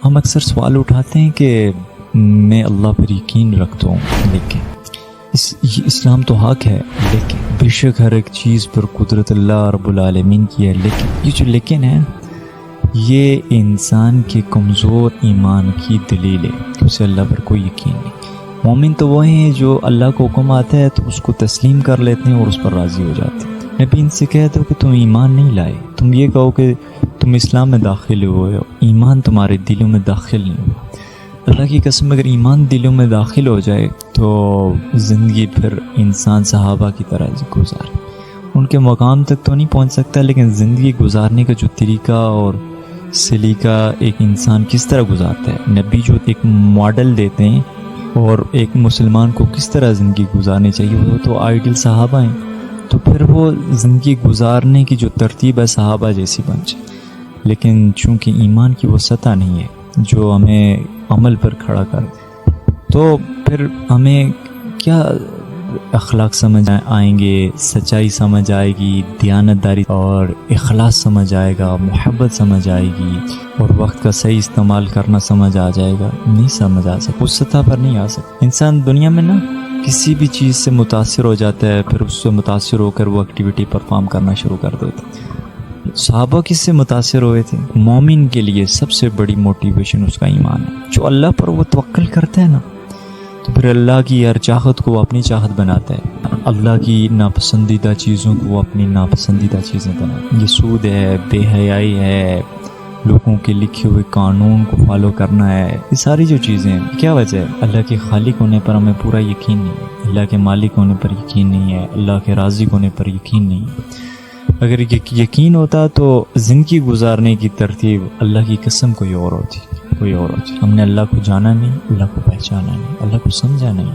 ہم اکثر سوال اٹھاتے ہیں کہ میں اللہ پر یقین رکھتا ہوں، لیکن اسلام تو حق ہے، لیکن بے شک ہر ایک چیز پر قدرت اللہ رب العالمین کی ہے، لیکن یہ جو لیکن ہے یہ انسان کے کمزور ایمان کی دلیل ہے کہ اسے اللہ پر کوئی یقین نہیں۔ مومن تو وہ ہیں جو اللہ کو حکم آتا ہے تو اس کو تسلیم کر لیتے ہیں اور اس پر راضی ہو جاتے ہیں۔ نبی ان سے کہتے ہو کہ تم ایمان نہیں لائے، تم یہ کہو کہ تم اسلام میں داخل ہوئے ہو، ایمان تمہارے دلوں میں داخل نہیں ہوا۔ اللہ کی قسم اگر ایمان دلوں میں داخل ہو جائے تو زندگی پھر انسان صحابہ کی طرح گزارے، ان کے مقام تک تو نہیں پہنچ سکتا، لیکن زندگی گزارنے کا جو طریقہ اور سلیقہ ایک انسان کس طرح گزارتا ہے، نبی جو ایک ماڈل دیتے ہیں اور ایک مسلمان کو کس طرح زندگی گزارنی چاہیے، وہ تو آئیڈل صحابہ ہیں، تو پھر وہ زندگی گزارنے کی جو ترتیب ہے صحابہ جیسی بن جائے۔ لیکن چونکہ ایمان کی وہ سطح نہیں ہے جو ہمیں عمل پر کھڑا کر دے، تو پھر ہمیں کیا اخلاق سمجھ آئیں گے، سچائی سمجھ آئے گی، دیانتداری اور اخلاص سمجھ آئے گا، محبت سمجھ آئے گی، اور وقت کا صحیح استعمال کرنا سمجھ آ جائے گا؟ نہیں سمجھ آ سکتا، اس سطح پر نہیں آ سکتا۔ انسان دنیا میں کسی بھی چیز سے متاثر ہو جاتا ہے، پھر اس سے متاثر ہو کر وہ ایکٹیویٹی پرفارم کرنا شروع کر دیتا ہے۔ صحابہ کس سے متاثر ہوئے تھے؟ مومن کے لیے سب سے بڑی موٹیویشن اس کا ایمان ہے۔ جو اللہ پر وہ توکل کرتا ہے تو پھر اللہ کی ہر چاہت کو وہ اپنی چاہت بناتا ہے، اللہ کی ناپسندیدہ چیزوں کو وہ اپنی ناپسندیدہ چیزیں بناتا ہے۔ یہ سود ہے، بے حیائی ہے، لوگوں کے لکھے ہوئے قانون کو فالو کرنا ہے، یہ ساری جو چیزیں ہیں، کیا وجہ ہے؟ اللہ کے خالق ہونے پر ہمیں پورا یقین نہیں ہے، اللہ کے مالک ہونے پر یقین نہیں ہے، اللہ کے رازق ہونے پر یقین نہیں ہے۔ اگر یقین ہوتا تو زندگی گزارنے کی ترتیب اللہ کی قسم کوئی اور ہوتی۔ ہم نے اللہ کو جانا نہیں، اللہ کو پہچانا نہیں، اللہ کو سمجھا نہیں۔